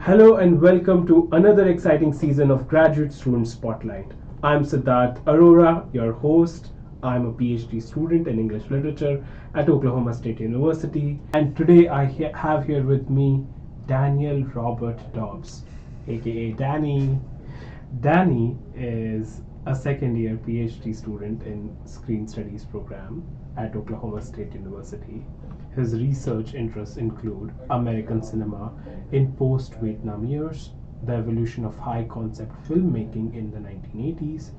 Hello and welcome to another exciting season of Graduate Student Spotlight. I'm Siddharth Arora, your host. I'm a PhD student in English Literature at Oklahoma State University, and today I have here with me Daniel Robert Dobbs, aka Danny. Danny is a second year PhD student in Screen Studies program at Oklahoma State University. His research interests include American cinema in post Vietnam years, the evolution of high concept filmmaking in the 1980s,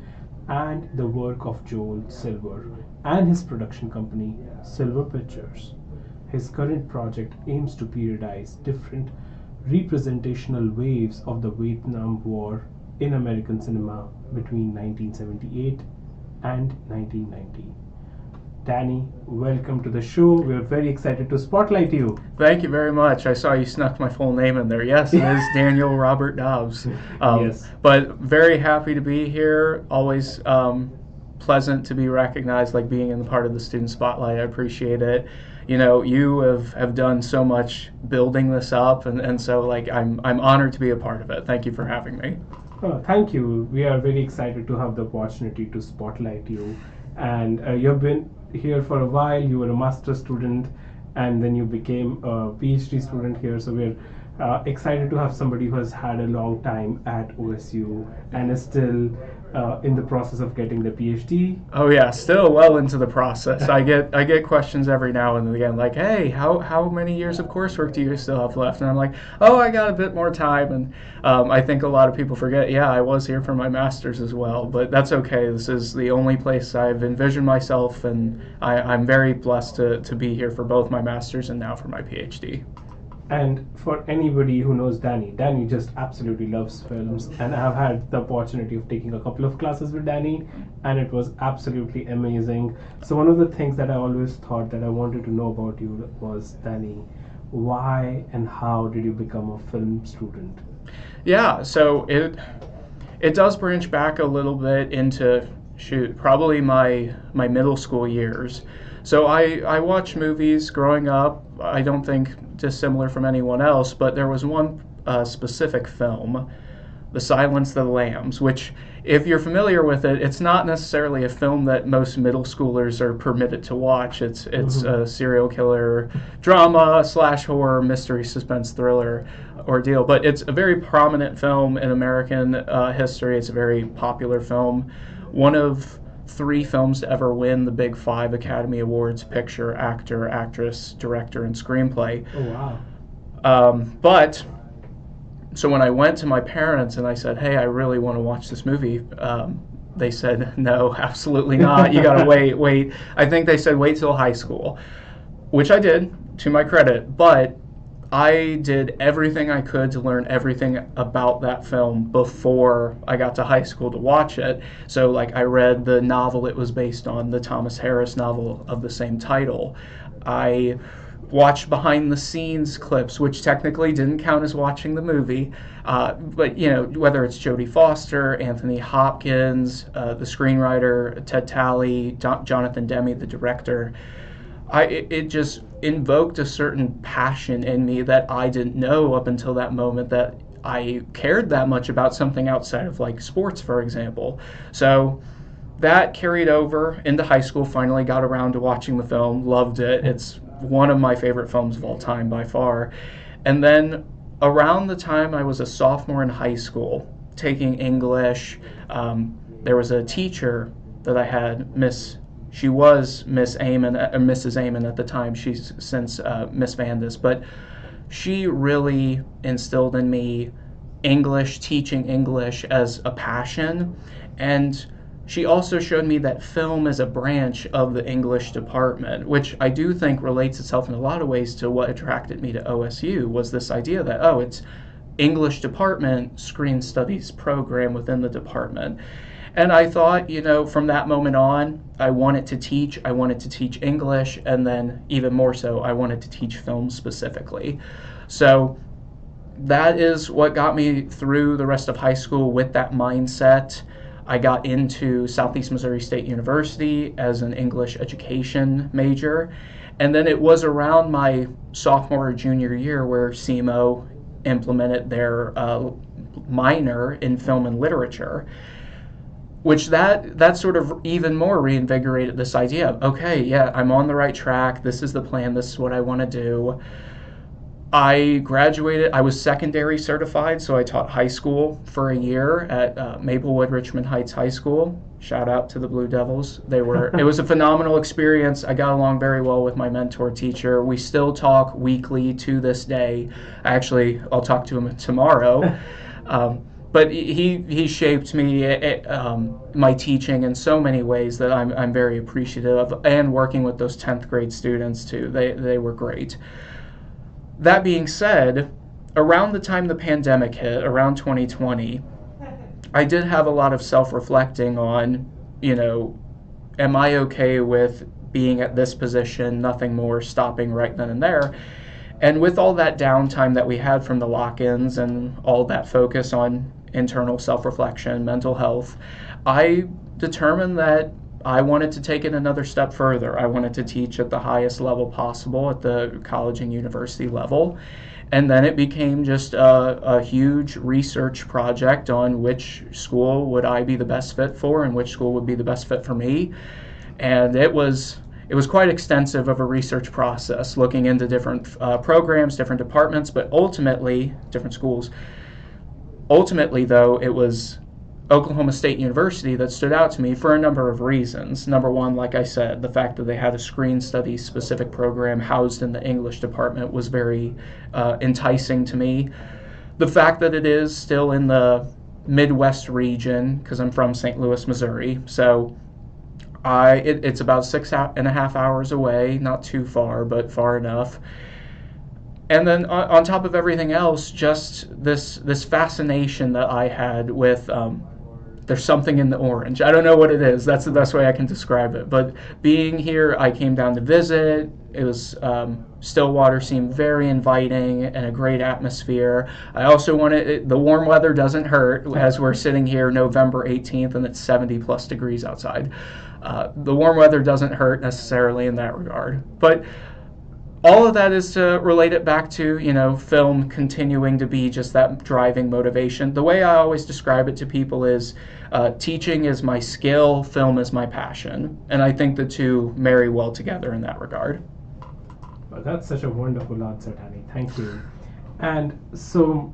and the work of Joel Silver and his production company, Silver Pictures. His current project aims to periodize different representational waves of the Vietnam War in American cinema between 1978 and 1990. Danny, welcome to the show. We are very excited to spotlight you. Thank you very much. I saw you snuck my full name in there. Yes, it is Daniel Robert Dobbs. Yes. But very happy to be here. Always pleasant to be recognized, like being in the part of the student spotlight. I appreciate it. You know, you have done so much building this up, and so like I'm honored to be a part of it. Thank you for having me. Oh, thank you. We are very excited to have the opportunity to spotlight you. And you've been here for a while. You were a master's student, and then you became a PhD student here. So we're excited to have somebody who has had a long time at OSU and is still in the process of getting the PhD. Oh yeah, still well into the process. I get questions every now and again, like, hey, how many years of coursework do you still have left? And I'm like, oh, I got a bit more time. And I think a lot of people forget, yeah, I was here for my master's as well, but that's okay. This is the only place I've envisioned myself, and I'm very blessed to be here for both my master's and now for my PhD. And for anybody who knows Danny, Danny just absolutely loves films, and I've had the opportunity of taking a couple of classes with Danny, and it was absolutely amazing. So one of the things that I always thought that I wanted to know about you was, Danny, why and how did you become a film student? Yeah, so it does branch back a little bit into probably my middle school years. So I watched movies growing up. I don't think dissimilar from anyone else, but there was one specific film, The Silence of the Lambs, which, if you're familiar with it, it's not necessarily a film that most middle schoolers are permitted to watch. It's a serial killer drama / horror mystery suspense thriller ordeal, but it's a very prominent film in American history. It's a very popular film. One of 3 films to ever win the Big 5 Academy Awards: picture, actor, actress, director, and screenplay. Oh, wow. But so when I went to my parents and I said, hey, I really want to watch this movie, they said, no, absolutely not. You got to wait. I think they said wait till high school, which I did, to my credit. But I did everything I could to learn everything about that film before I got to high school to watch it. So like I read the novel it was based on, the Thomas Harris novel of the same title. I watched behind the scenes clips, which technically didn't count as watching the movie. But you know, whether it's Jodie Foster, Anthony Hopkins, the screenwriter, Ted Talley, Jonathan Demme, the director, it just invoked a certain passion in me that I didn't know up until that moment, that I cared that much about something outside of like sports, for example. So that carried over into high school. Finally got around to watching the film, loved it. It's one of my favorite films of all time by far. And then around the time I was a sophomore in high school, taking English, there was a teacher that I had, she was Miss Amon, Mrs. Amon at the time. She's since Miss Vandis, but she really instilled in me English, teaching English as a passion, and she also showed me that film is a branch of the English department, which I do think relates itself in a lot of ways to what attracted me to OSU, was this idea that, oh, it's English department, screen studies program within the department. And I thought, you know, from that moment on, I wanted to teach. I wanted to teach English, and then even more so, I wanted to teach film specifically. So that is what got me through the rest of high school with that mindset. I got into Southeast Missouri State University as an English education major. And then it was around my sophomore or junior year where SEMO implemented their minor in film and literature, which that sort of even more reinvigorated this idea of, okay, yeah, I'm on the right track. This is the plan. This is what I want to do. I graduated. I was secondary certified, so I taught high school for a year at Maplewood Richmond Heights High School. Shout out to the Blue Devils. It was a phenomenal experience. I got along very well with my mentor teacher. We still talk weekly to this day. Actually, I'll talk to him tomorrow. But he shaped me, my teaching in so many ways that I'm very appreciative of, and working with those 10th grade students too. They were great. That being said, around the time the pandemic hit, around 2020, I did have a lot of self-reflecting on, am I okay with being at this position, nothing more, stopping right then and there? And with all that downtime that we had from the lock-ins and all that focus on internal self-reflection, mental health, I determined that I wanted to take it another step further. I wanted to teach at the highest level possible, at the college and university level. And then it became just a huge research project on which school would I be the best fit for and which school would be the best fit for me. And it was quite extensive of a research process, looking into different programs, different departments, but ultimately, different schools. Ultimately, though, it was Oklahoma State University that stood out to me for a number of reasons. Number one, like I said, the fact that they had a screen studies specific program housed in the English department was very enticing to me. The fact that it is still in the Midwest region, because I'm from St. Louis, Missouri, so it's about 6.5 hours away, not too far, but far enough. And then on top of everything else, just this fascination that I had with there's something in the orange. I don't know what it is. That's the best way I can describe it. But being here, I came down to visit. It was Stillwater seemed very inviting and a great atmosphere. I also wanted the warm weather doesn't hurt as we're sitting here November 18th and it's 70 plus degrees outside. The warm weather doesn't hurt necessarily in that regard. But all of that is to relate it back to, film continuing to be just that driving motivation. The way I always describe it to people is teaching is my skill, film is my passion. And I think the two marry well together in that regard. Well, that's such a wonderful answer, Danny. Thank you. And so,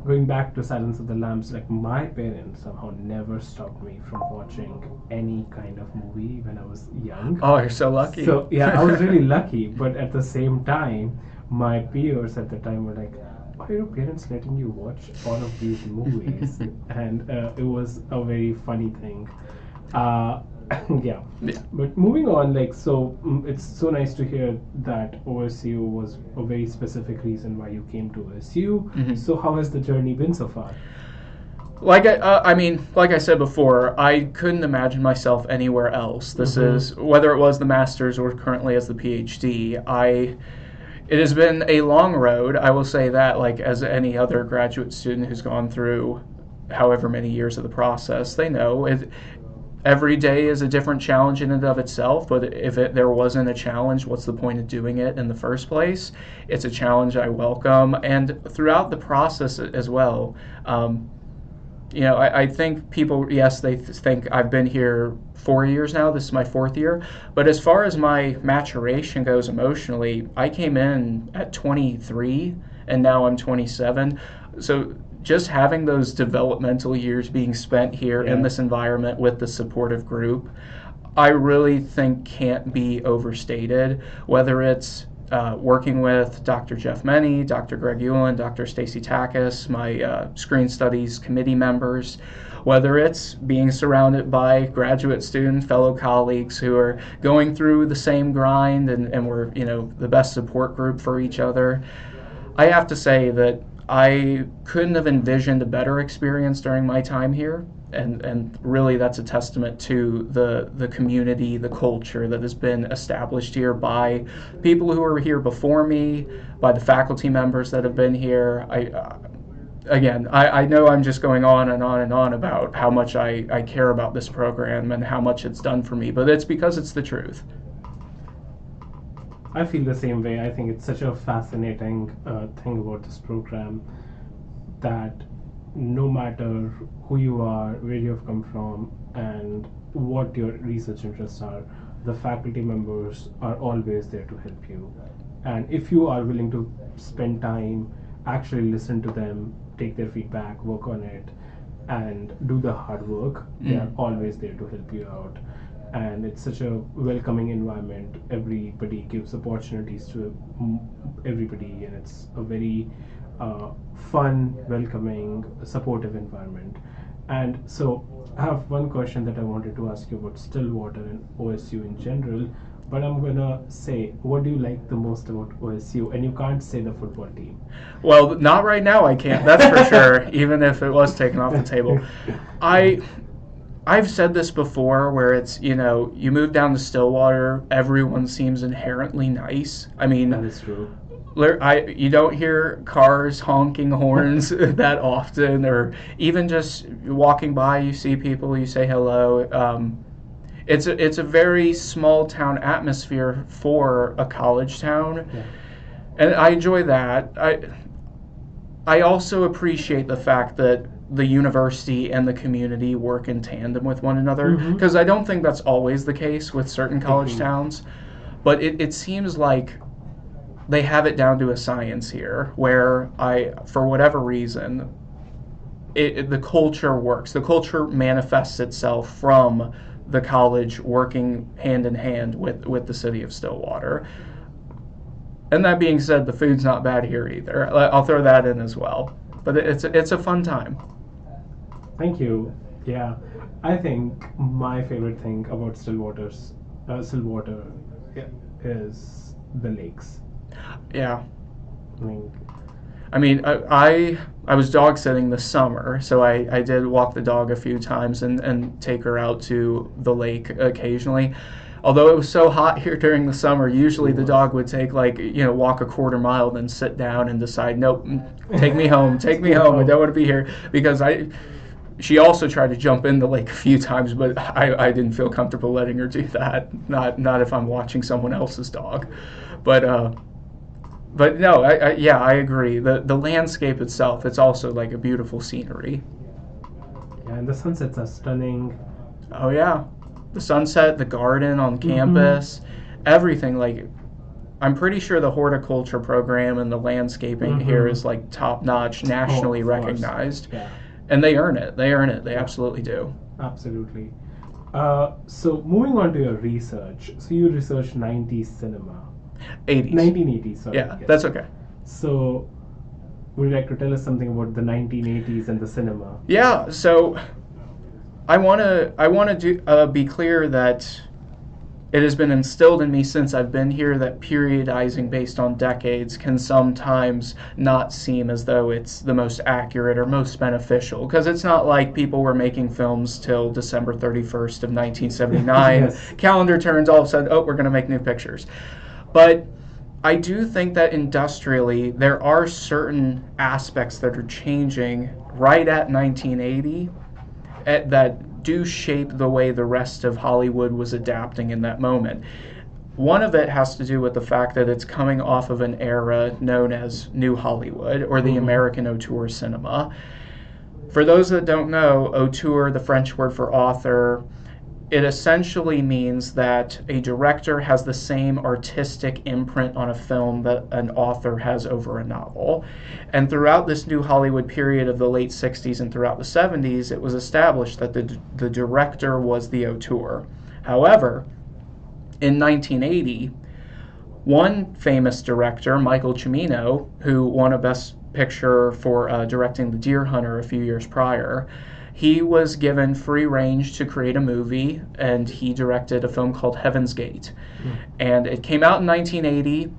going back to Silence of the Lambs, like my parents somehow never stopped me from watching any kind of movie when I was young. Oh, you're so lucky. So I was really lucky, but at the same time, my peers at the time were like, why are your parents letting you watch all of these movies? And it was a very funny thing. Yeah. But moving on, it's so nice to hear that OSU was a very specific reason why you came to OSU. Mm-hmm. So how has the journey been so far? Like I said before, I couldn't imagine myself anywhere else. This is, whether it was the master's or currently as the PhD, it has been a long road. I will say that, like as any other graduate student who's gone through however many years of the process, they know every day is a different challenge in and of itself, but if there wasn't a challenge, what's the point of doing it in the first place? It's a challenge I welcome, and throughout the process as well, I think people, yes, they think I've been here 4 years now, this is my 4th year, but as far as my maturation goes emotionally, I came in at 23, and now I'm 27, so just having those developmental years being spent here in this environment with the supportive group, I really think can't be overstated. Whether it's working with Dr. Jeff Menney, Dr. Greg Ewan, Dr. Stacy Takis, my screen studies committee members, whether it's being surrounded by graduate student fellow colleagues who are going through the same grind and we're the best support group for each other. I have to say that I couldn't have envisioned a better experience during my time here, and really that's a testament to the community, the culture that has been established here by people who were here before me, by the faculty members that have been here. I know I'm just going on and on and on about how much I care about this program and how much it's done for me, but it's because it's the truth. I feel the same way. I think it's such a fascinating thing about this program that no matter who you are, where you have come from, and what your research interests are, the faculty members are always there to help you. And if you are willing to spend time, actually listen to them, take their feedback, work on it, and do the hard work, they are always there to help you out. And it's such a welcoming environment. Everybody gives opportunities to everybody, and it's a very fun, welcoming, supportive environment. And so, I have one question that I wanted to ask you about Stillwater and OSU in general. But I'm gonna say, what do you like the most about OSU? And you can't say the football team. Well, not right now. I can't. That's for sure. Even if it was taken off the table, I've said this before, where it's, you move down to Stillwater, everyone seems inherently nice. I mean, That is true. you don't hear cars honking horns that often, or even just walking by, you see people, you say hello. It's a very small town atmosphere for a college town, Yeah. and I enjoy that. I also appreciate the fact that the university and the community work in tandem with one another, Mhm. because I don't think that's always the case with certain college Mhm. towns, but it seems like they have it down to a science here, where for whatever reason, the culture works. The culture manifests itself from the college working hand in hand with the city of Stillwater. And that being said, the food's not bad here either. I'll throw that in as well. But it's a fun time. Thank you. Yeah, I think my favorite thing about Stillwater is the lakes. Yeah. I mean, I mean, I was dog sitting this summer, so I did walk the dog a few times and take her out to the lake occasionally. Although it was so hot here during the summer, usually the dog would take walk a quarter mile, then sit down and decide, nope, take me home, take me home. I don't want to be here, because she also tried to jump in the lake a few times, but I didn't feel comfortable letting her do that. Not if I'm watching someone else's dog, but no, I agree. The landscape itself, it's also like a beautiful scenery. yeah, and the sunsets are stunning. Oh yeah, the sunset, the garden on campus, everything. Like, I'm pretty sure the horticulture program and the landscaping here is like top notch, nationally of course. recognized, Yeah, and they earn it. They earn it. They absolutely do. absolutely. So moving on to your research. So you researched 90s cinema. 80s. 1980s, sorry. Yeah, yes. that's okay. So, would you like to tell us something about the 1980s and the cinema? Yeah, so I want to be clear that it has been instilled in me since I've been here that periodizing based on decades can sometimes not seem as though it's the most accurate or most beneficial, because it's not like people were making films till December 31st of 1979. Yes. Calendar turns, all of a sudden, oh, we're going to make new pictures. But I do think that industrially there are certain aspects that are changing right at 1980 that do shape the way the rest of Hollywood was adapting in that moment. One of it has to do with the fact that it's coming off of an era known as New Hollywood, or the American auteur cinema. For those that don't know, auteur, the French word for author, it essentially means that a director has the same artistic imprint on a film that an author has over a novel. And throughout this New Hollywood period of the late 60s and throughout the 70s, it was established that the director was the auteur. However, in 1980, one famous director, Michael Cimino, who won a Best Picture for directing The Deer Hunter a few years prior, he was given free range to create a movie, and he directed a film called Heaven's Gate. And it came out in 1980.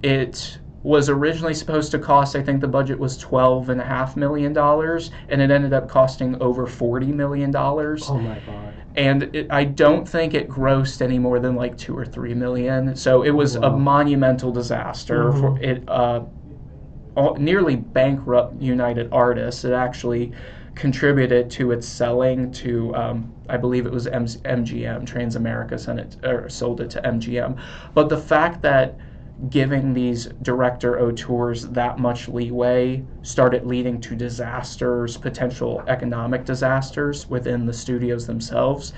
It was originally supposed to cost, I think the budget was $12.5 million, and it ended up costing over $40 million. Oh my god. And I don't think it grossed any more than like 2 or 3 million. So it was a monumental disaster. For it nearly bankrupt United Artists. It actually contributed to its selling to, I believe it was MGM, Transamerica sold it to MGM. But the fact that giving these director auteurs that much leeway started leading to disasters, potential economic disasters within the studios themselves.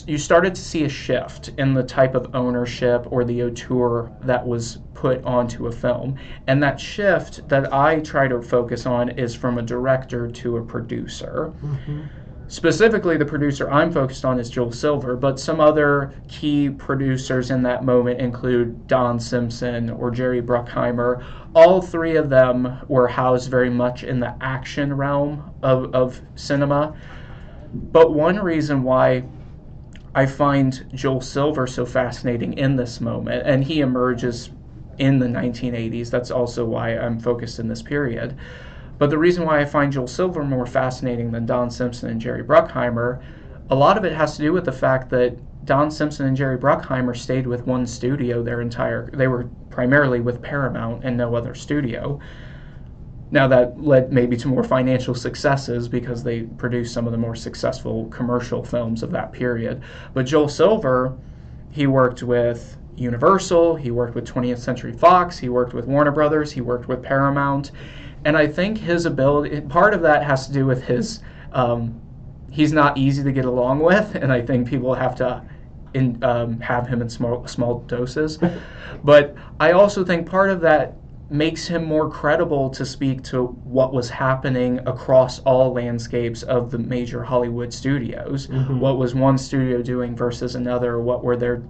You started to see a shift in the type of ownership or the auteur that was put onto a film. And that shift that I try to focus on is from a director to a producer. Mm-hmm. Specifically, the producer I'm focused on is Joel Silver, but some other key producers in that moment include Don Simpson or Jerry Bruckheimer. All three of them were housed very much in the action realm of cinema. But one reason why I find Joel Silver so fascinating in this moment, and he emerges in the 1980s, that's also why I'm focused in this period. But the reason why I find Joel Silver more fascinating than Don Simpson and Jerry Bruckheimer, a lot of it has to do with the fact that Don Simpson and Jerry Bruckheimer stayed with one studio they were primarily with Paramount and no other studio. Now that led maybe to more financial successes because they produced some of the more successful commercial films of that period. But Joel Silver, he worked with Universal, he worked with 20th Century Fox, he worked with Warner Brothers, he worked with Paramount. And I think his ability, part of that has to do with his, he's not easy to get along with, and I think people have to have him in small doses. But I also think part of that makes him more credible to speak to what was happening across all landscapes of the major Hollywood studios. Mm-hmm. What was one studio doing versus another? What were their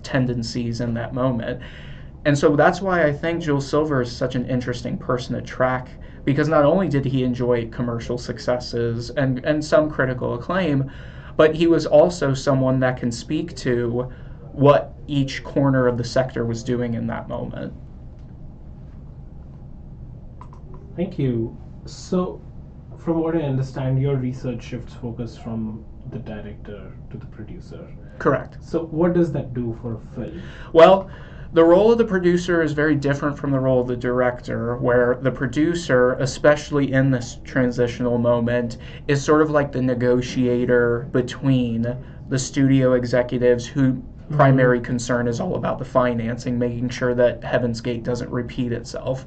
tendencies in that moment? And so that's why I think Joel Silver is such an interesting person to track, because not only did he enjoy commercial successes and some critical acclaim, but he was also someone that can speak to what each corner of the sector was doing in that moment. Thank you. So, from what I understand, your research shifts focus from the director to the producer. Correct. So, what does that do for a film? Well, the role of the producer is very different from the role of the director, where the producer, especially in this transitional moment, is sort of like the negotiator between the studio executives who primary concern is all about the financing, making sure that Heaven's Gate doesn't repeat itself.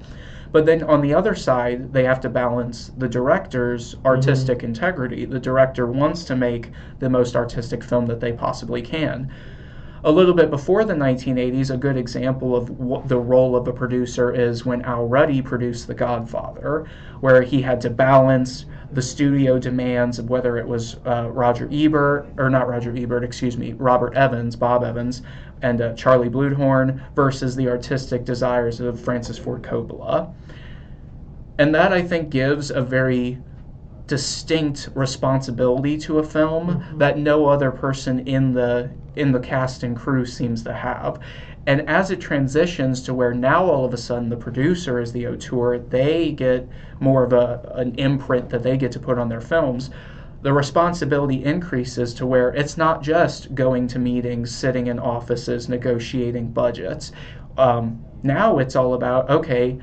But then on the other side, they have to balance the director's artistic integrity. The director wants to make the most artistic film that they possibly can. A little bit before the 1980s, a good example of what the role of a producer is when Al Ruddy produced The Godfather, where he had to balance the studio demands of whether it was Robert Evans, Bob Evans, and Charlie Bluhdorn versus the artistic desires of Francis Ford Coppola. And that, I think, gives a very distinct responsibility to a film that no other person in the cast and crew seems to have. And as it transitions to where now all of a sudden the producer is the auteur, they get more of an imprint that they get to put on their films. The responsibility increases to where it's not just going to meetings, sitting in offices, negotiating budgets. Now it's all about, okay,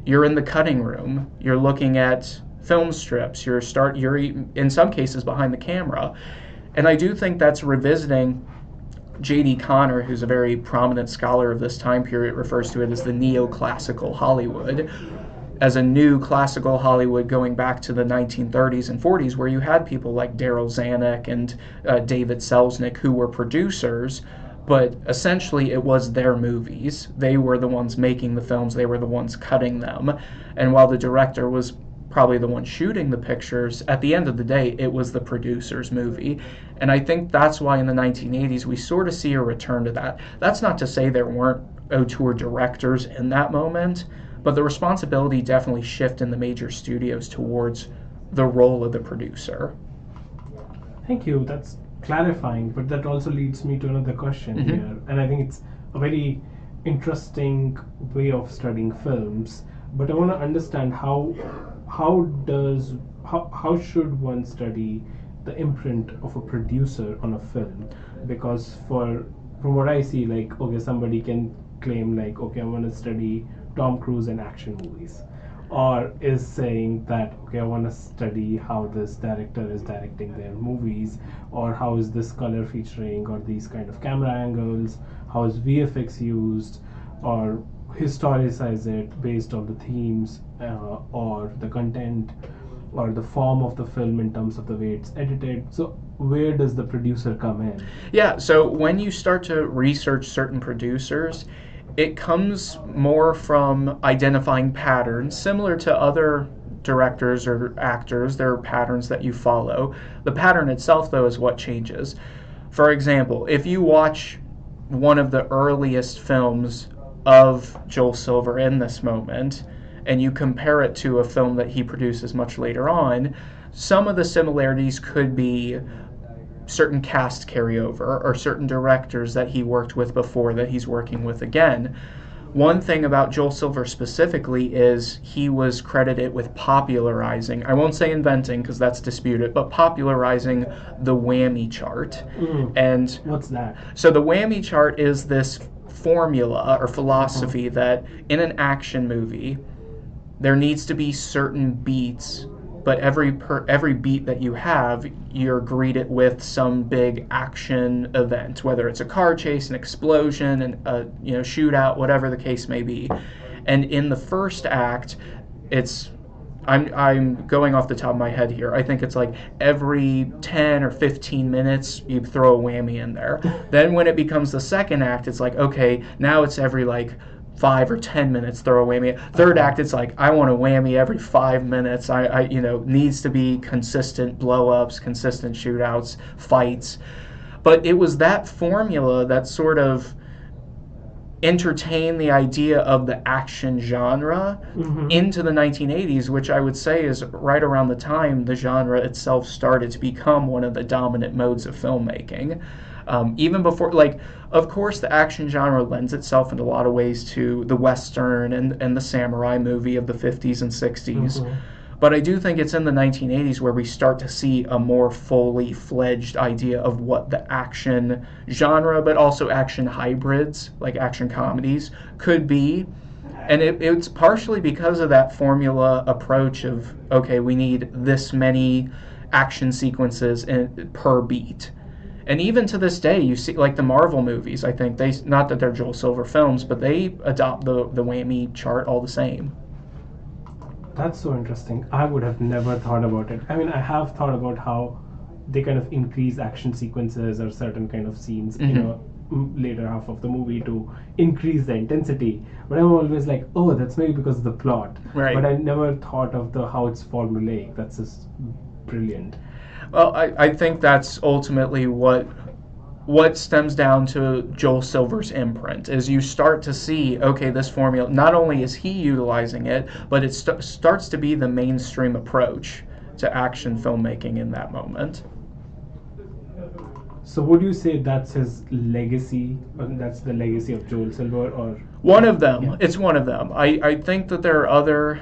you're in the cutting room, you're looking at film strips, you're in some cases behind the camera. And I do think that's revisiting. J.D. Connor, who's a very prominent scholar of this time period, refers to it as the neoclassical Hollywood, as a new classical Hollywood going back to the 1930s and 40s, where you had people like Daryl Zanuck and David Selznick, who were producers, but essentially it was their movies. They were the ones making the films, they were the ones cutting them. And while the director was probably the one shooting the pictures, at the end of the day, it was the producer's movie. And I think that's why in the 1980s we sort of see a return to that. That's not to say there weren't auteur directors in that moment, but the responsibility definitely shifted in the major studios towards the role of the producer. Thank you. That's clarifying, but that also leads me to another question here. And I think it's a very interesting way of studying films. But I want to understand how should one study the imprint of a producer on a film? Because from what I see, like, okay, somebody can claim like, okay, I want to study Tom Cruise and action movies, or is saying that, okay, I want to study how this director is directing their movies, or how is this color featuring, or these kind of camera angles, how is VFX used, or historicize it based on the themes, or the content, or the form of the film in terms of the way it's edited. So where does the producer come in? Yeah, so when you start to research certain producers, it comes more from identifying patterns similar to other directors or actors. There are patterns that you follow. The pattern itself, though, is what changes. For example, if you watch one of the earliest films of Joel Silver in this moment, and you compare it to a film that he produces much later on, some of the similarities could be certain cast carryover or certain directors that he worked with before that he's working with again. One thing about Joel Silver specifically is he was credited with popularizing, I won't say inventing because that's disputed, but popularizing the whammy chart. And What's that? so the whammy chart is this formula or philosophy that in an action movie, there needs to be certain beats, but every beat that you have, you're greeted with some big action event, whether it's a car chase, an explosion, a shootout, whatever the case may be. And in the first act, it's I'm going off the top of my head here. I think it's like every 10 or 15 minutes you throw a whammy in there. Then when it becomes the second act, it's like, okay, now it's every like 5 or 10 minutes throw a whammy. Third act, it's like I want a whammy every 5 minutes. I needs to be consistent blow-ups, consistent shootouts, fights. But it was that formula that sort of entertained the idea of the action genre into the 1980s, which I would say is right around the time the genre itself started to become one of the dominant modes of filmmaking. Even before, like, of course, the action genre lends itself in a lot of ways to the Western and the samurai movie of the 50s and 60s. But I do think it's in the 1980s where we start to see a more fully fledged idea of what the action genre, but also action hybrids, like action comedies, could be. And it's partially because of that formula approach of, okay, we need this many action sequences per beat. And even to this day, you see, like the Marvel movies, I think, not that they're Joel Silver films, but they adopt the whammy chart all the same. That's so interesting. I would have never thought about it. I mean, I have thought about how they kind of increase action sequences or certain kind of scenes, later half of the movie to increase the intensity. But I'm always like, oh, that's maybe because of the plot. Right. But I never thought of how it's formulaic. That's just brilliant. Well, I think that's ultimately what stems down to Joel Silver's imprint, is you start to see, okay, this formula, not only is he utilizing it, but it starts to be the mainstream approach to action filmmaking in that moment. So would you say that's his legacy, or that's the legacy of Joel Silver, or? One of them. Yeah. It's one of them. I think that there are other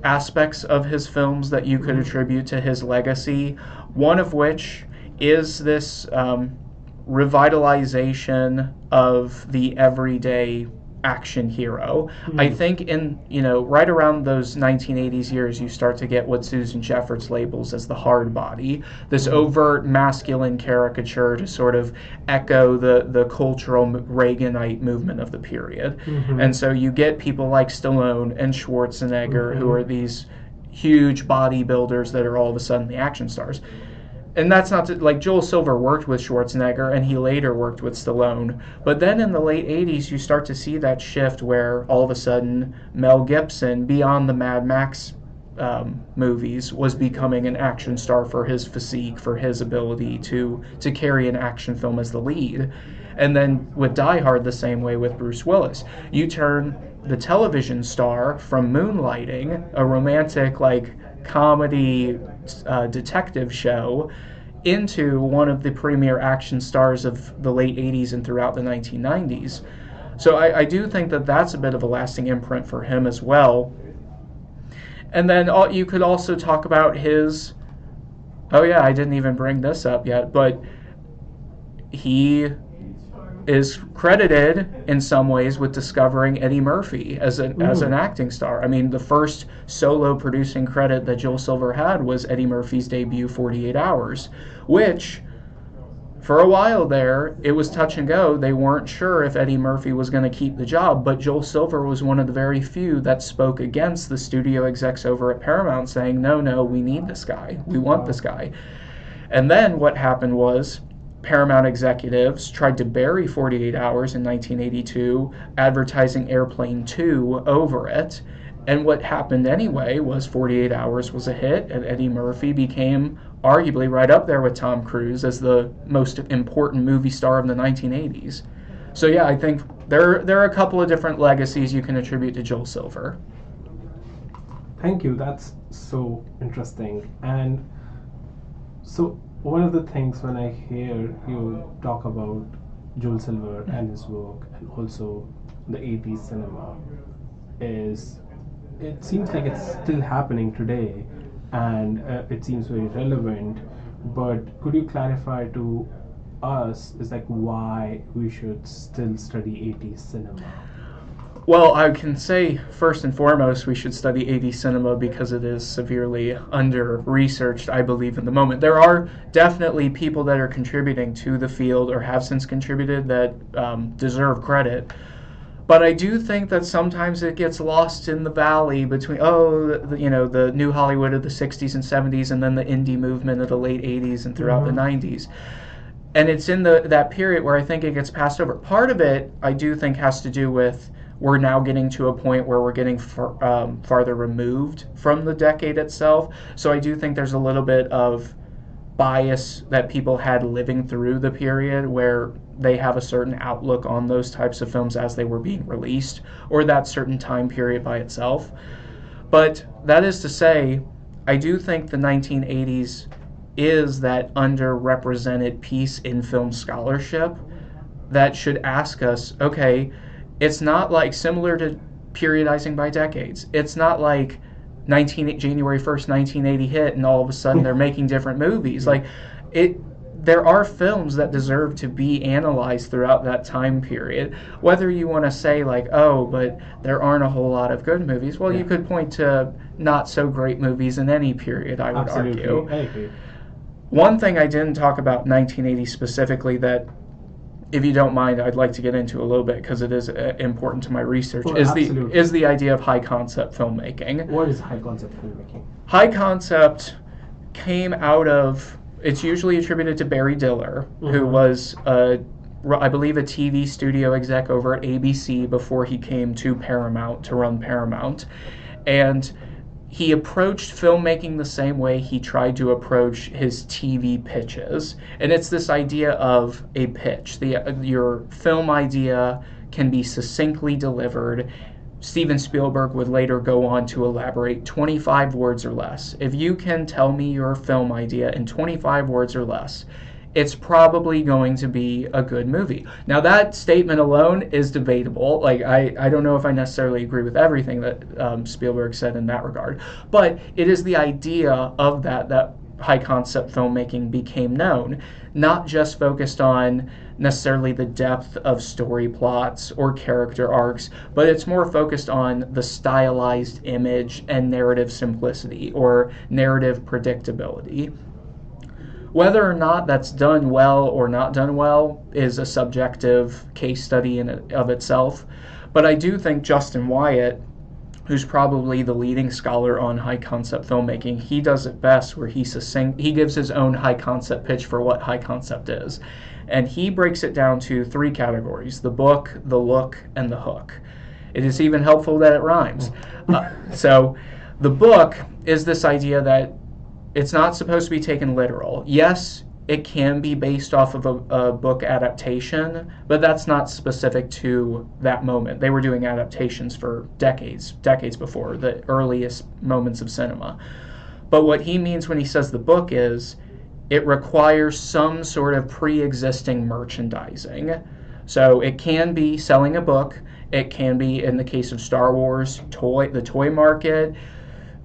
aspects of his films that you could attribute to his legacy, one of which is this revitalization of the everyday action hero. I think in, right around those 1980s years, you start to get what Susan Jeffords labels as the hard body, this overt masculine caricature to sort of echo the cultural Reaganite movement of the period. And so you get people like Stallone and Schwarzenegger, who are these huge bodybuilders that are all of a sudden the action stars. And that's not to, like, Joel Silver worked with Schwarzenegger and he later worked with Stallone. But then in the late 80s, you start to see that shift where all of a sudden Mel Gibson, beyond the Mad Max movies, was becoming an action star for his physique, for his ability to carry an action film as the lead. And then with Die Hard, the same way with Bruce Willis. You turn the television star from Moonlighting, a romantic, like, comedy detective show, into one of the premier action stars of the late 80s and throughout the 1990s. So I do think that that's a bit of a lasting imprint for him as well. And then you could also talk about his, oh yeah, I didn't even bring this up yet, but he is credited in some ways with discovering Eddie Murphy as an acting star. I mean, the first solo producing credit that Joel Silver had was Eddie Murphy's debut, 48 Hours, which for a while there, it was touch and go. They weren't sure if Eddie Murphy was going to keep the job, but Joel Silver was one of the very few that spoke against the studio execs over at Paramount, saying, no, we need this guy. We want this guy. And then what happened was Paramount executives tried to bury 48 Hours in 1982, advertising Airplane 2 over it. And what happened anyway was 48 Hours was a hit, and Eddie Murphy became arguably right up there with Tom Cruise as the most important movie star of the 1980s. So yeah, I think there are a couple of different legacies you can attribute to Joel Silver. Thank you. That's so interesting. And so one of the things when I hear you talk about Joel Silver and his work and also the 80s cinema is it seems like it's still happening today, and it seems very relevant, but could you clarify to us is like why we should still study 80s cinema? Well, I can say first and foremost we should study 80s cinema because it is severely under-researched, I believe, in the moment. There are definitely people that are contributing to the field or have since contributed that deserve credit. But I do think that sometimes it gets lost in the valley between, the new Hollywood of the 60s and 70s and then the indie movement of the late 80s and throughout the 90s. And it's in that period where I think it gets passed over. Part of it, I do think, has to do with we're now getting to a point where we're getting farther removed from the decade itself. So I do think there's a little bit of bias that people had living through the period where they have a certain outlook on those types of films as they were being released, or that certain time period by itself. But that is to say, I do think the 1980s is that underrepresented piece in film scholarship that should ask us, okay, it's not like similar to periodizing by decades. It's not like January 1st, 1980 hit and all of a sudden they're making different movies. Like there are films that deserve to be analyzed throughout that time period. Whether you want to say like, oh, but there aren't a whole lot of good movies. Well, you could point to not so great movies in any period, I would argue. I agree. One thing I didn't talk about 1980 specifically that, if you don't mind, I'd like to get into a little bit because it is important to my research, is the idea of high concept filmmaking. What is high concept filmmaking? High concept came out of, it's usually attributed to Barry Diller, who was, I believe, a TV studio exec over at ABC before he came to Paramount to run Paramount. And he approached filmmaking the same way he tried to approach his TV pitches. And it's this idea of a pitch. Your film idea can be succinctly delivered. Steven Spielberg would later go on to elaborate 25 words or less. If you can tell me your film idea in 25 words or less, it's probably going to be a good movie. Now that statement alone is debatable. Like I don't know if I necessarily agree with everything that Spielberg said in that regard, but it is the idea of that high concept filmmaking became known, not just focused on necessarily the depth of story plots or character arcs, but it's more focused on the stylized image and narrative simplicity or narrative predictability. Whether or not that's done well or not done well is a subjective case study in of itself. But I do think Justin Wyatt, who's probably the leading scholar on high concept filmmaking, he does it best where he gives his own high concept pitch for what high concept is. And he breaks it down to 3 categories: the book, the look, and the hook. It is even helpful that it rhymes. So the book is this idea that it's not supposed to be taken literal. Yes, it can be based off of a book adaptation, but that's not specific to that moment. They were doing adaptations for decades before, the earliest moments of cinema. But what he means when he says the book is, it requires some sort of pre-existing merchandising. So it can be selling a book. It can be, in the case of Star Wars, the toy market.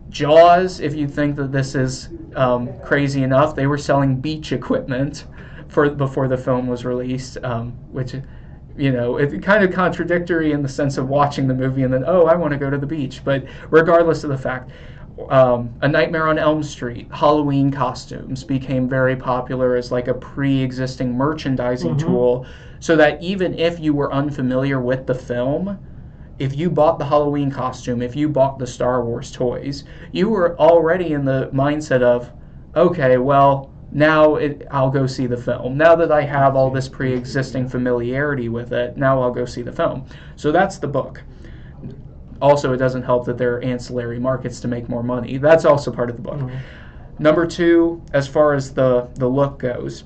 Jaws, if you think that this is crazy enough, they were selling beach equipment before the film was released, which it's kind of contradictory in the sense of watching the movie and then, oh, I want to go to the beach. But regardless of the fact, A Nightmare on Elm Street, Halloween costumes became very popular as like a pre-existing merchandising tool, so that even if you were unfamiliar with the film, if you bought the Halloween costume, if you bought the Star Wars toys, you were already in the mindset of, okay, well, now I'll go see the film. Now that I have all this pre-existing familiarity with it, now I'll go see the film. So that's the book. Also, it doesn't help that there are ancillary markets to make more money. That's also part of the book. Number two, as far as the look goes,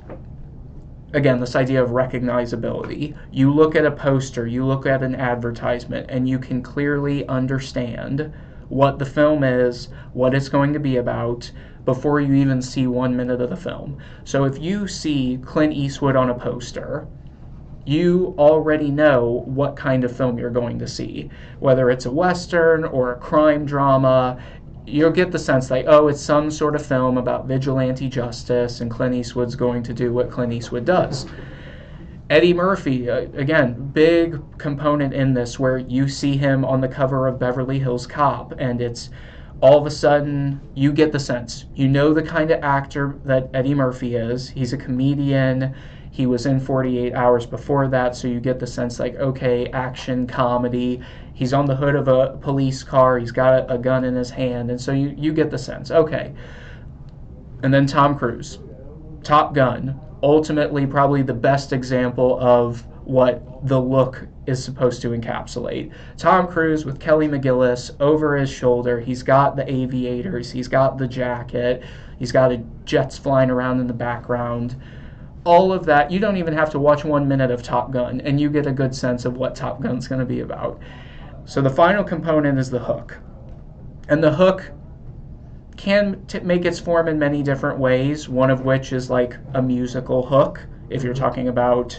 again, this idea of recognizability. You look at a poster, you look at an advertisement, and you can clearly understand what the film is, what it's going to be about, before you even see 1 minute of the film. So if you see Clint Eastwood on a poster, you already know what kind of film you're going to see. Whether it's a Western or a crime drama, you'll get the sense like, oh, it's some sort of film about vigilante justice and Clint Eastwood's going to do what Clint Eastwood does. Eddie Murphy, again, big component in this, where you see him on the cover of Beverly Hills Cop, and it's all of a sudden you get the sense. You know the kind of actor that Eddie Murphy is. He's a comedian. He was in 48 Hours before that, so you get the sense like, okay, action, comedy. He's on the hood of a police car. He's got a gun in his hand, and so you get the sense, okay. And then Tom Cruise, Top Gun, ultimately probably the best example of what the look is supposed to encapsulate. Tom Cruise with Kelly McGillis over his shoulder. He's got the aviators. He's got the jacket. He's got jets flying around in the background. All of that, you don't even have to watch 1 minute of Top Gun, and you get a good sense of what Top Gun's going to be about. So the final component is the hook. And the hook can make its form in many different ways, one of which is like a musical hook, if you're talking about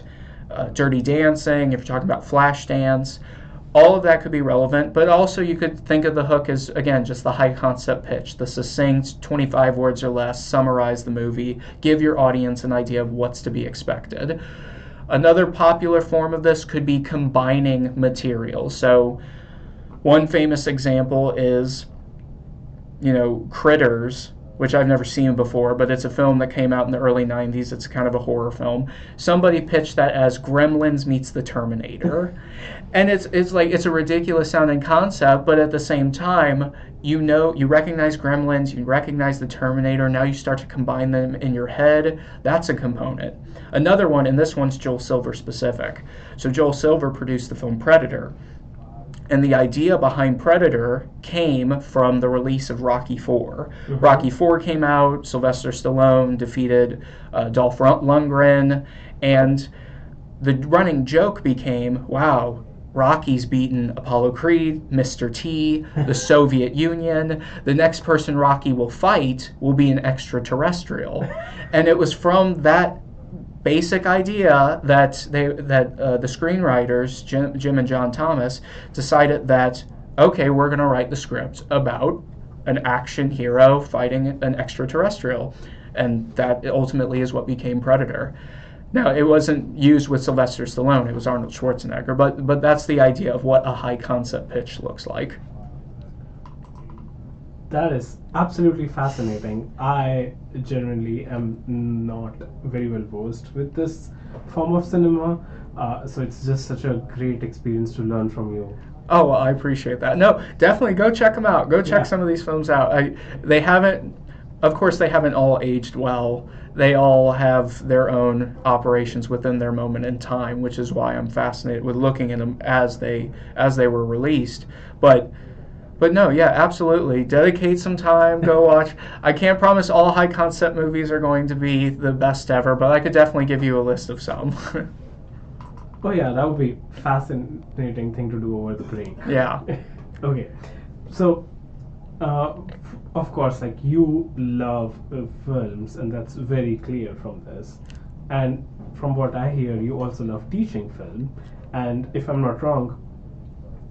Dirty Dancing, if you're talking about Flashdance. All of that could be relevant, but also you could think of the hook as, again, just the high concept pitch, the succinct 25 words or less, summarize the movie, give your audience an idea of what's to be expected. Another popular form of this could be combining materials. So one famous example is, Critters, which I've never seen before, but it's a film that came out in the early 90s. It's kind of a horror film. Somebody pitched that as Gremlins meets the Terminator. And it's a ridiculous sounding concept, but at the same time, you recognize Gremlins, you recognize the Terminator, now you start to combine them in your head. That's a component. Another one, and this one's Joel Silver specific. So Joel Silver produced the film Predator. And the idea behind Predator came from the release of Rocky IV. Rocky IV came out, Sylvester Stallone defeated Dolph Lundgren, and the running joke became, wow, Rocky's beaten Apollo Creed, Mr. T, the Soviet Union. The next person Rocky will fight will be an extraterrestrial. And it was from that basic idea that the screenwriters, Jim and John Thomas, decided that, okay, we're going to write the script about an action hero fighting an extraterrestrial. And that ultimately is what became Predator. Now, it wasn't used with Sylvester Stallone, it was Arnold Schwarzenegger, but that's the idea of what a high concept pitch looks like. That is absolutely fascinating. I genuinely am not very well versed with this form of cinema, so it's just such a great experience to learn from you. Oh, well, I appreciate that. No, definitely go check them out. Go check some of these films out. They haven't all aged well. They all have their own operations within their moment in time, which is why I'm fascinated with looking at them as they were released. But no, yeah, absolutely. Dedicate some time, go watch. I can't promise all high concept movies are going to be the best ever, but I could definitely give you a list of some. Oh yeah, that would be fascinating thing to do over the break. Yeah. Okay, so of course, like, you love films, and that's very clear from this. And from what I hear, you also love teaching film. And if I'm not wrong,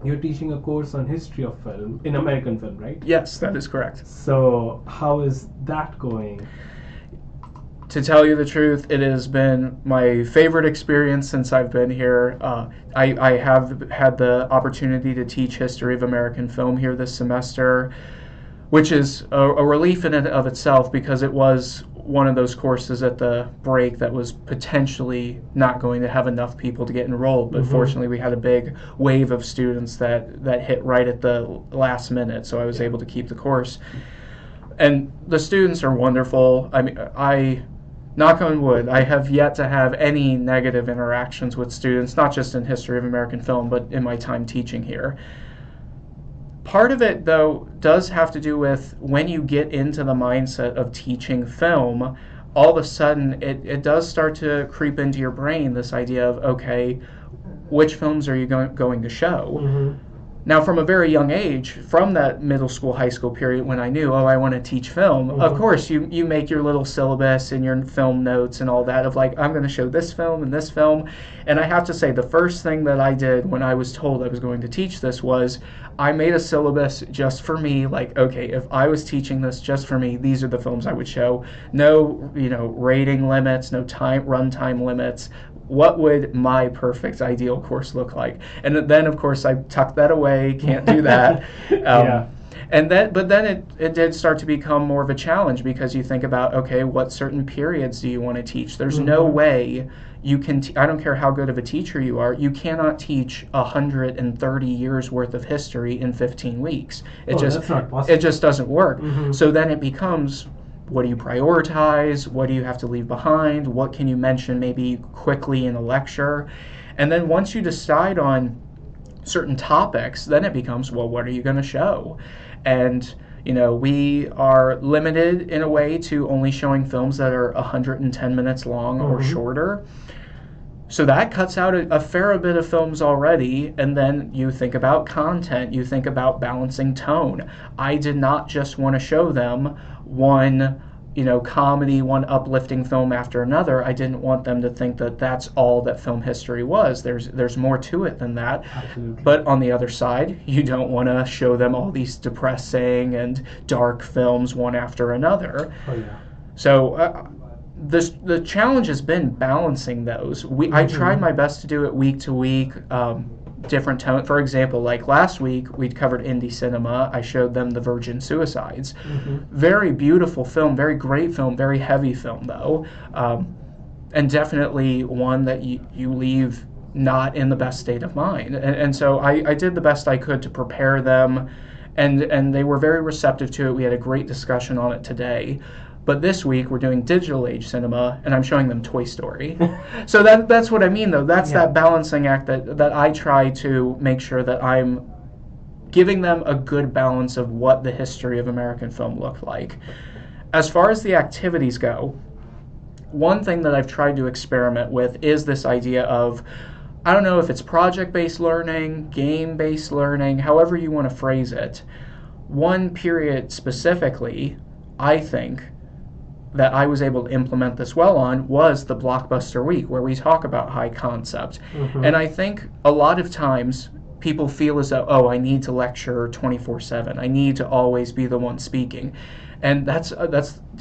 you're teaching a course on history of film, in American film, right? Yes, that is correct. So how is that going? To tell you the truth, it has been my favorite experience since I've been here. I have had the opportunity to teach history of American film here this semester, which is a relief in and of itself, because it was one of those courses at the break that was potentially not going to have enough people to get enrolled. But fortunately, we had a big wave of students that hit right at the last minute, so I was able to keep the course. And the students are wonderful. I mean, knock on wood, I have yet to have any negative interactions with students, not just in history of American film, but in my time teaching here. Part of it, though, does have to do with when you get into the mindset of teaching film, all of a sudden it does start to creep into your brain, this idea of, okay, which films are you going to show? Now, from a very young age, from that middle school, high school period when I knew, I want to teach film, of course, you make your little syllabus and your film notes and all that of like, I'm going to show this film and this film. And I have to say, the first thing that I did when I was told I was going to teach this was I made a syllabus just for me. Like, okay, if I was teaching this just for me, these are the films I would show. No, rating limits, no runtime limits. What would my perfect ideal course look like? And then, of course, I tucked that away. Can't do that. But then it did start to become more of a challenge, because you think about, okay, what certain periods do you want to teach? There's no way you can. I don't care how good of a teacher you are. You cannot teach 130 years worth of history in 15 weeks. That's not possible. It just doesn't work. So then it becomes, what do you prioritize? What do you have to leave behind? What can you mention maybe quickly in a lecture? And then once you decide on certain topics, then it becomes, well, what are you going to show? And we are limited in a way to only showing films that are 110 minutes long or shorter. So that cuts out a fair bit of films already. And then you think about content, you think about balancing tone. I did not just want to show them one comedy, one uplifting film after another. I didn't want them to think that that's all that film history was. There's more to it than that. Absolutely. But on the other side, you don't want to show them all these depressing and dark films one after another. So the challenge has been balancing those. I tried my best to do it week to week. Different tone. For example, like last week, we'd covered indie cinema. I showed them The Virgin Suicides. Very beautiful film, very great film, very heavy film though, and definitely one that you leave not in the best state of mind. And so I did the best I could to prepare them, and they were very receptive to it. We had a great discussion on it today. But this week we're doing digital age cinema, and I'm showing them Toy Story. So that's what I mean, though. That's that balancing act that I try to make sure that I'm giving them a good balance of what the history of American film looked like. As far as the activities go, one thing that I've tried to experiment with is this idea of, I don't know if it's project-based learning, game-based learning, however you want to phrase it. One period specifically, I think, that I was able to implement this well on was the Blockbuster Week, where we talk about high concept. And I think a lot of times people feel as though, I need to lecture 24/7. I need to always be the one speaking. And that's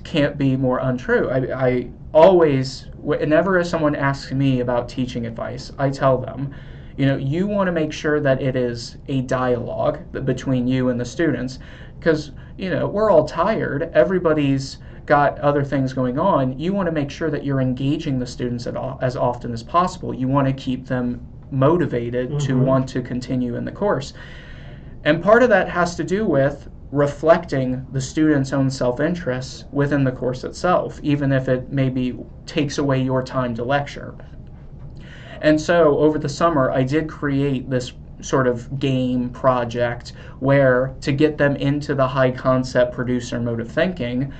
can't be more untrue. I always, whenever someone asks me about teaching advice, I tell them, you want to make sure that it is a dialogue between you and the students, because, we're all tired. Everybody's got other things going on. You want to make sure that you're engaging the students as often as possible. You want to keep them motivated to want to continue in the course. And part of that has to do with reflecting the student's own self-interests within the course itself, even if it maybe takes away your time to lecture. And so over the summer, I did create this sort of game project where, to get them into the high concept producer mode of thinking,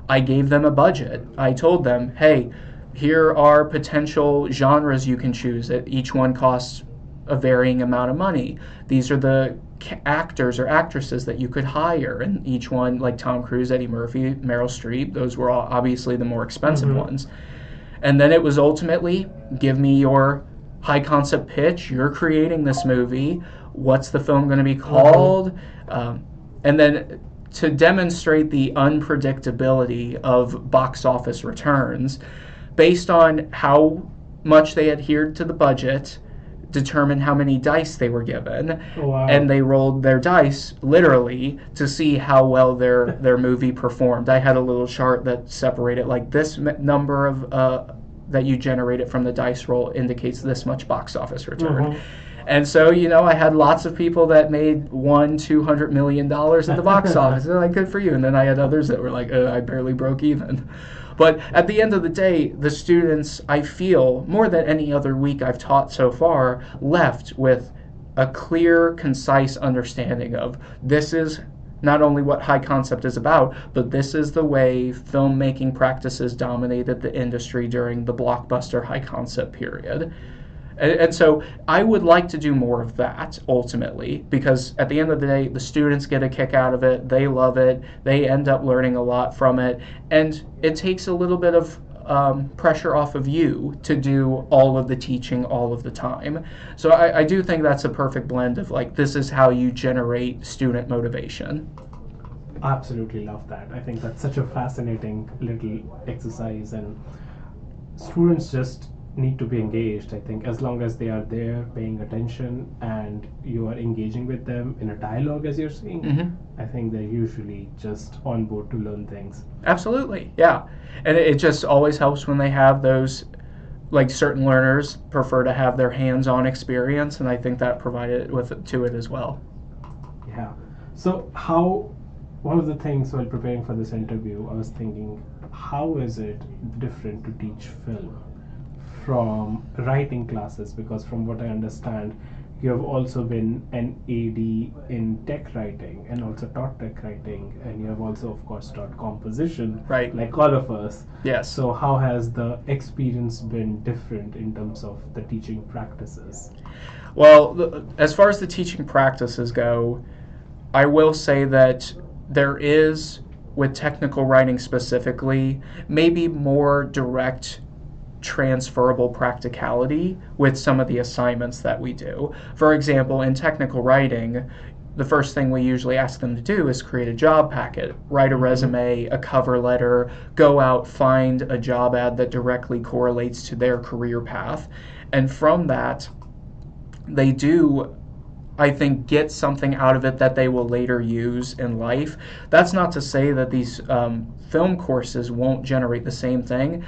I gave them a budget. I told them, hey, here are potential genres you can choose. Each one costs a varying amount of money. These are the actors or actresses that you could hire, and each one, like Tom Cruise, Eddie Murphy, Meryl Streep, those were all obviously the more expensive ones. And then it was ultimately, give me your high concept pitch. You're creating this movie. What's the film going to be called? And then to demonstrate the unpredictability of box office returns based on how much they adhered to the budget, determine how many dice they were given, Wow. and they rolled their dice literally to see how well their movie performed. I had a little chart that separated like this number of that you generated from the dice roll indicates this much box office return. Mhm. And so, I had lots of people that made $200 million at the box office. They're like, good for you. And then I had others that were like, I barely broke even. But at the end of the day, the students, I feel, more than any other week I've taught so far, left with a clear, concise understanding of this is not only what high concept is about, but this is the way filmmaking practices dominated the industry during the blockbuster high concept period. And so I would like to do more of that ultimately, because at the end of the day, the students get a kick out of it. They love it. They end up learning a lot from it. And it takes a little bit of pressure off of you to do all of the teaching all of the time. So I do think that's a perfect blend of like, this is how you generate student motivation. Absolutely love that. I think that's such a fascinating little exercise, and students just need to be engaged. I think as long as they are there paying attention and you are engaging with them in a dialogue, as you're saying, Mm-hmm. I think they're usually just on board to learn things. Absolutely, yeah. And it just always helps when they have those, like certain learners prefer to have their hands-on experience, and I think that provided to it as well. Yeah. So one of the things while preparing for this interview, I was thinking, how is it different to teach film from writing classes? Because from what I understand, you have also been an AD in tech writing and also taught tech writing, and you have also of course taught composition, Right. like all of us. Yes. So how has the experience been different in terms of the teaching practices? Well, as far as the teaching practices go, I will say that there is, with technical writing specifically, maybe more direct transferable practicality with some of the assignments that we do. For example, in technical writing, the first thing we usually ask them to do is create a job packet, write a resume, a cover letter, go out, find a job ad that directly correlates to their career path. And from that, they do, I think, get something out of it that they will later use in life. That's not to say that these film courses won't generate the same thing,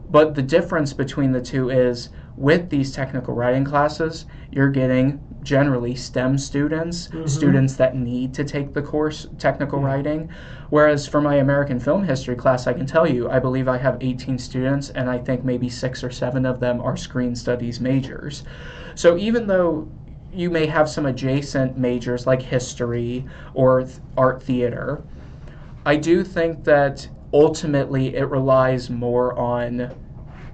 but the difference between the two is with these technical writing classes, you're getting generally STEM students, students that need to take the course technical writing. Whereas for my American film history class, I can tell you, I believe I have 18 students, and I think maybe 6 or 7 of them are screen studies majors. So even though you may have some adjacent majors like history or art theater, I do think that ultimately it relies more on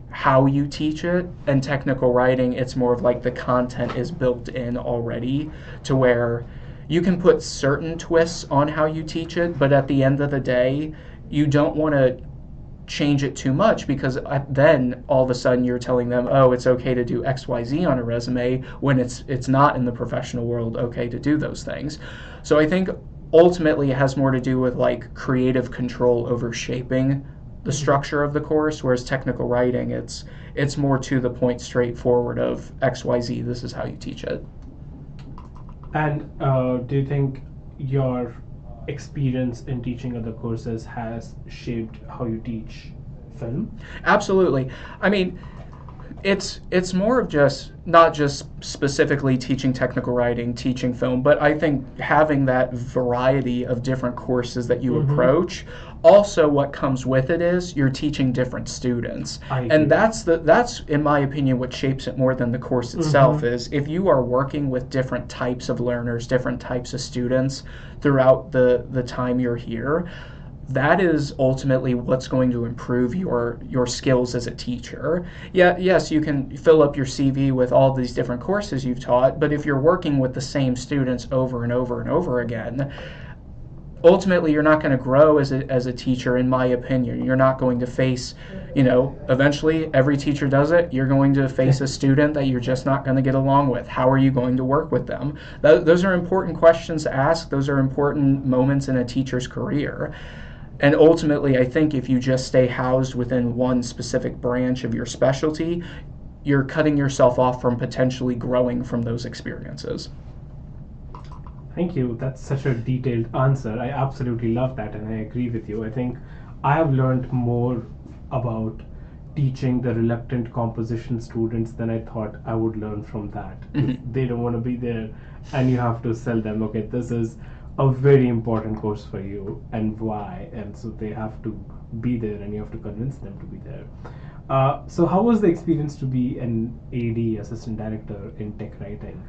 how you teach it. And technical writing, it's more of like the content is built in already to where you can put certain twists on how you teach it, but at the end of the day, you don't want to change it too much, because then all of a sudden you're telling them, oh, it's okay to do XYZ on a resume, when it's not in the professional world okay to do those things. So I think ultimately it has more to do with like creative control over shaping the structure of the course, whereas technical writing, it's more to the point, straightforward of XYZ, this is how you teach it. And do you think your experience in teaching other courses has shaped how you teach film? Absolutely. I mean, it's more of just not just specifically teaching technical writing, teaching film, but I think having that variety of different courses that you approach. Also, what comes with it is you're teaching different students, and that's in my opinion what shapes it more than the course itself. Is if you are working with different types of learners, different types of students throughout the time you're here, that is ultimately what's going to improve your skills as a teacher. Yeah, yes, you can fill up your CV with all these different courses you've taught, but if you're working with the same students over and over and over again, ultimately you're not going to grow as a teacher, in my opinion. You're not going to face, eventually every teacher does it. You're going to face a student that you're just not going to get along with. How are you going to work with them? Those are important questions to ask. Those are important moments in a teacher's career. And ultimately, I think if you just stay housed within one specific branch of your specialty, you're cutting yourself off from potentially growing from those experiences. Thank you. That's such a detailed answer. I absolutely love that, and I agree with you. I think I have learned more about teaching the reluctant composition students than I thought I would learn from that. They don't want to be there, and you have to sell them, okay, this is a very important course for you, and why. And so they have to be there, and you have to convince them to be there. So, how was the experience to be an AD, assistant director, in tech writing?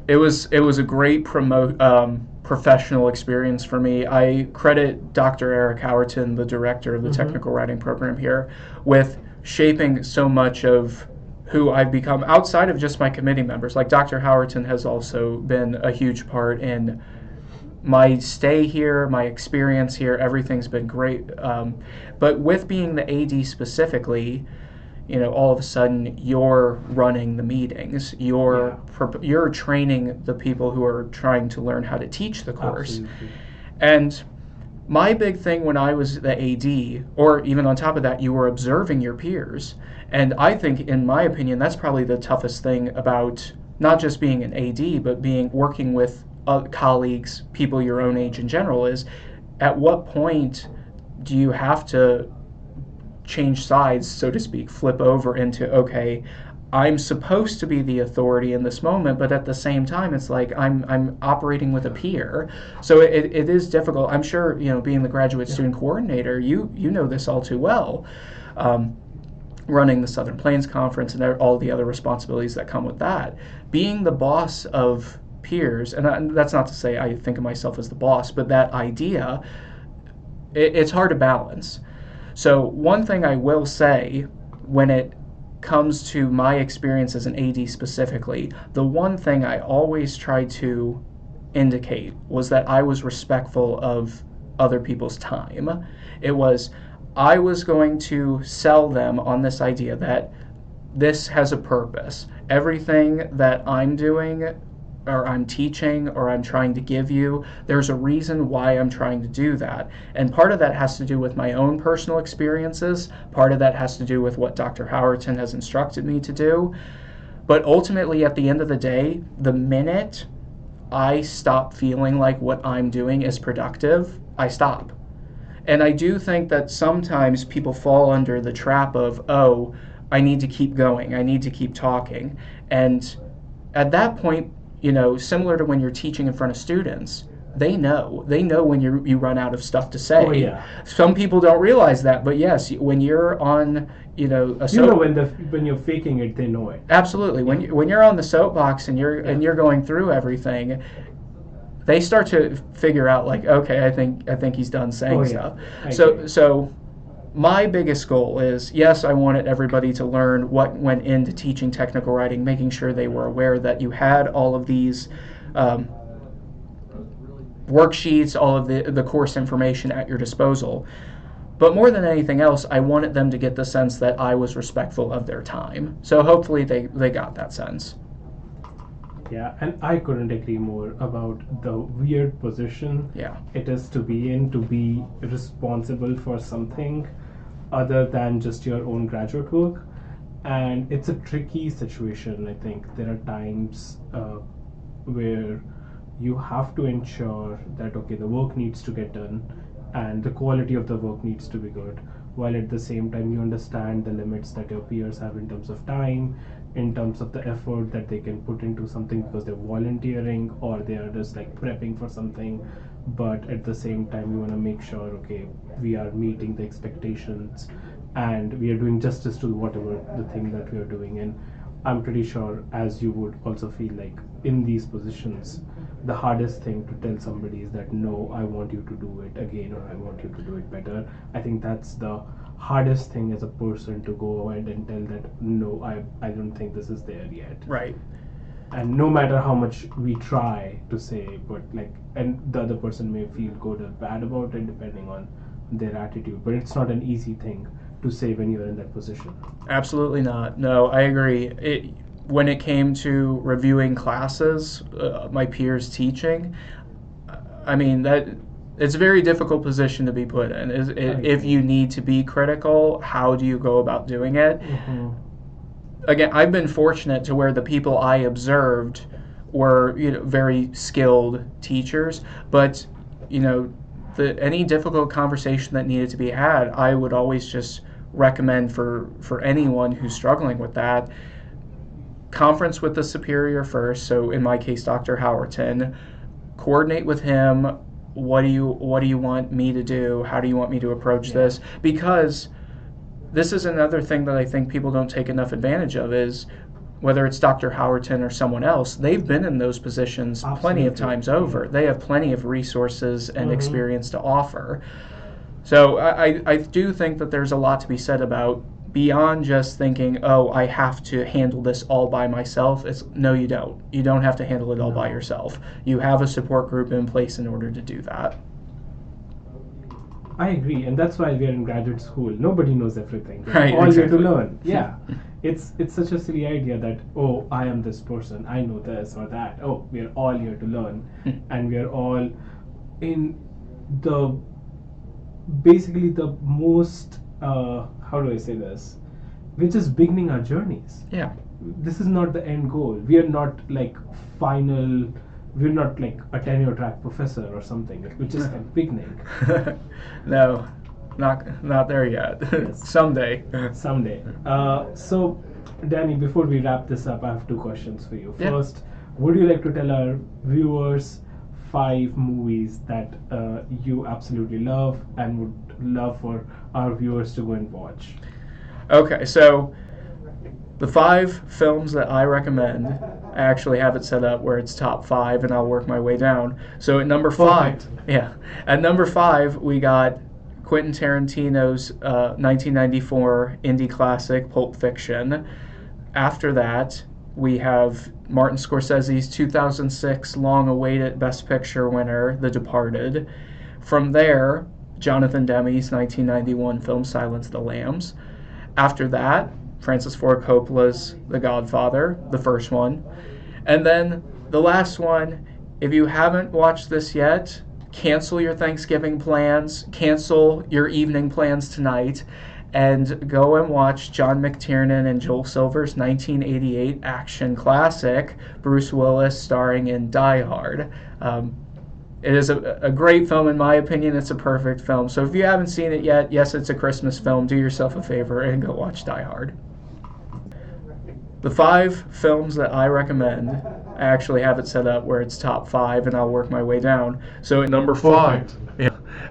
It was a great professional experience for me. I credit Dr. Eric Howerton, the director of the technical writing program here, with shaping so much of who I've become outside of just my committee members. Like Dr. Howerton has also been a huge part in my stay here, my experience here. Everything's been great. But with being the AD specifically, all of a sudden you're running the meetings. You're training the people who are trying to learn how to teach the course. Absolutely. And my big thing when I was the AD, or even on top of that, you were observing your peers. And I think, in my opinion, that's probably the toughest thing about not just being an AD, but working with colleagues, people your own age in general, is at what point do you have to change sides, so to speak, flip over into, okay, I'm supposed to be the authority in this moment, but at the same time, it's like I'm operating with a peer. So it is difficult. I'm sure, being the graduate student coordinator, you know this all too well. Running the Southern Plains Conference and all the other responsibilities that come with that. Being the boss of peers, and that's not to say I think of myself as the boss, but that idea, it's hard to balance. So one thing I will say, when it comes to my experience as an AD specifically, the one thing I always tried to indicate was that I was respectful of other people's time. I was going to sell them on this idea that this has a purpose. Everything that I'm doing, or I'm teaching, or I'm trying to give you, there's a reason why I'm trying to do that. And part of that has to do with my own personal experiences. Part of that has to do with what Dr. Howerton has instructed me to do. But ultimately, at the end of the day, the minute I stop feeling like what I'm doing is productive, I stop. And I do think that sometimes people fall under the trap of, oh, I need to keep going, I need to keep talking. And at that point, similar to when you're teaching in front of students, they know when you run out of stuff to say. Oh, yeah. Some people don't realize that, but yes, when you're on, when you're faking it, they know it. Absolutely. When you're on the soapbox and you're going through everything, they start to figure out, like, okay, I think he's done saying stuff. So my biggest goal is, yes, I wanted everybody to learn what went into teaching technical writing, making sure they were aware that you had all of these worksheets, all of the course information at your disposal. But more than anything else, I wanted them to get the sense that I was respectful of their time. So hopefully they got that sense. Yeah, and I couldn't agree more about the weird position it is to be responsible for something other than just your own graduate work. And it's a tricky situation. I think there are times where you have to ensure that, okay, the work needs to get done and the quality of the work needs to be good, while at the same time you understand the limits that your peers have in terms of time, in terms of the effort that they can put into something because they're volunteering or they are just like prepping for something. But at the same time, you want to make sure, okay, we are meeting the expectations and we are doing justice to whatever the thing that we are doing. And I'm pretty sure, as you would also feel, like in these positions, the hardest thing to tell somebody is that, no, I want you to do it again, or I want you to do it better. I think that's the hardest thing as a person, to go ahead and tell that, no, I don't think this is there yet. Right. and no matter how much we try to say, but like, and the other person may feel good or bad about it depending on their attitude, but it's not an easy thing to say when you're in that position. Absolutely not. No, I agree. When it came to reviewing classes, my peers teaching, I mean that it's a very difficult position to be put in. If you need to be critical, how do you go about doing it? Mm-hmm. Again, I've been fortunate to where the people I observed were, very skilled teachers, but any difficult conversation that needed to be had, I would always just recommend for anyone who's struggling with that, conference with the superior first. So in my case, Dr. Howerton, coordinate with him. What do you want me to do? How do you want me to approach this? Because this is another thing that I think people don't take enough advantage of, is whether it's Dr. Howerton or someone else, they've been in those positions plenty of times over. They have plenty of resources and experience to offer. So I do think that there's a lot to be said about, beyond just thinking, oh, I have to handle this all by myself. No, you don't. You don't have to handle it all by yourself. You have a support group in place in order to do that. I agree, and that's why we're in graduate school. Nobody knows everything. Right, all exactly. here to learn. Yeah. It's such a silly idea that, oh, I am this person, I know this or that. Oh, we're all here to learn. And we're all in basically the most, how do I say this? We're just beginning our journeys. Yeah. This is not the end goal. We are not like we're not like a tenure track professor or something. We're just like beginning. No, not there yet. Yes. Someday. So, Danny, before we wrap this up, I have two questions for you. Yeah. First, would you like to tell our viewers 5 movies that you absolutely love and would love for our viewers to go and watch? Okay, so the 5 films that I recommend, I actually have it set up where it's top 5, and I'll work my way down. So at number 5, Perfect. At number 5 we got Quentin Tarantino's 1994 indie classic Pulp Fiction. After that, we have Martin Scorsese's 2006 long-awaited Best Picture winner, The Departed. From there, Jonathan Demme's 1991 film Silence of the Lambs. After that, Francis Ford Coppola's The Godfather, the first one. And then the last one, if you haven't watched this yet, cancel your Thanksgiving plans, cancel your evening plans tonight, and go and watch John McTiernan and Joel Silver's 1988 action classic, Bruce Willis starring in Die Hard. It is a great film, in my opinion. It's a perfect film. So if you haven't seen it yet, yes, it's a Christmas film. Do yourself a favor and go watch Die Hard. The 5 films that I recommend, I actually have it set up where it's top 5, and I'll work my way down. So at number 5,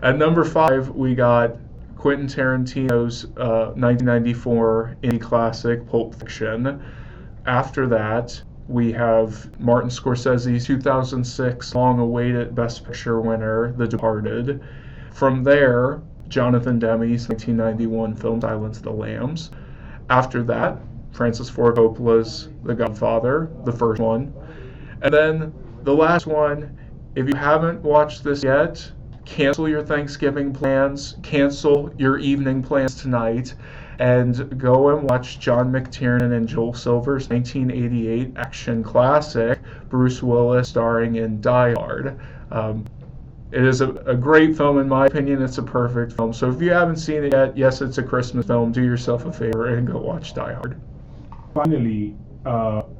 at number 5 we got Quentin Tarantino's 1994 indie classic Pulp Fiction. After that, we have Martin Scorsese's 2006 long-awaited Best Picture winner, The Departed. From there, Jonathan Demme's 1991 film Silence of the Lambs. After that, Francis Ford Coppola's The Godfather, the first one. And then the last one, if you haven't watched this yet, cancel your Thanksgiving plans, cancel your evening plans tonight, and go and watch John McTiernan and Joel Silver's 1988 action classic, Bruce Willis starring in Die Hard. It is a great film, in my opinion. It's a perfect film. So if you haven't seen it yet, yes, it's a Christmas film. Do yourself a favor and go watch Die Hard. Finally,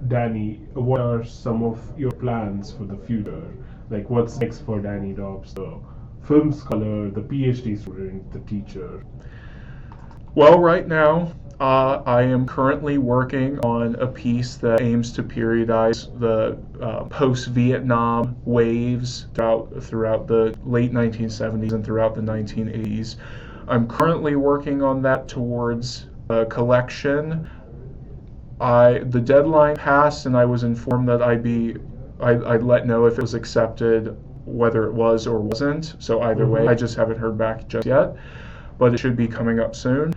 Danny, what are some of your plans for the future? Like, what's next for Danny Dobbs, the film scholar, the PhD student, the teacher? Well, right now, I am currently working on a piece that aims to periodize the post-Vietnam waves throughout the late 1970s and throughout the 1980s. I'm currently working on that towards a collection. The deadline passed, and I was informed that I'd let know if it was accepted, whether it was or wasn't. So either way, I just haven't heard back just yet, but it should be coming up soon.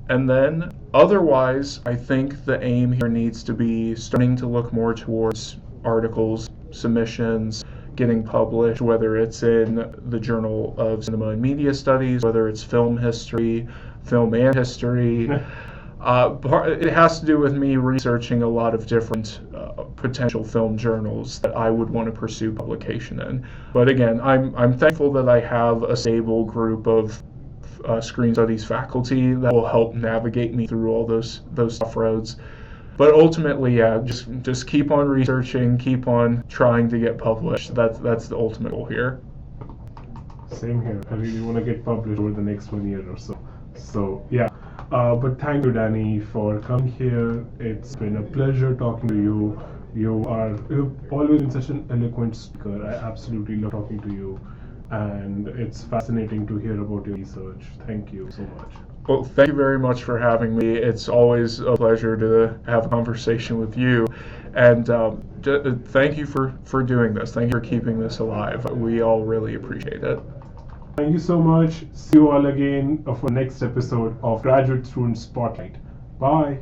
And then otherwise, I think the aim here needs to be starting to look more towards articles, submissions, getting published, whether it's in the Journal of Cinema and Media Studies, whether it's film history, film and history. It has to do with me researching a lot of different potential film journals that I would want to pursue publication in. But again, I'm thankful that I have a stable group of screen studies faculty that will help navigate me through all those tough roads. But ultimately, yeah, just keep on researching, keep on trying to get published. That's the ultimate goal here. Same here. I really want to get published over the next 1 year or so. So yeah. But thank you, Danny, for coming here. It's been a pleasure talking to you. You've always been such an eloquent speaker. I absolutely love talking to you, and it's fascinating to hear about your research. Thank you so much. Well, thank you very much for having me. It's always a pleasure to have a conversation with you, and thank you for doing this. Thank you for keeping this alive. We all really appreciate it. Thank you so much. See you all again for next episode of Graduate Student Spotlight. Bye.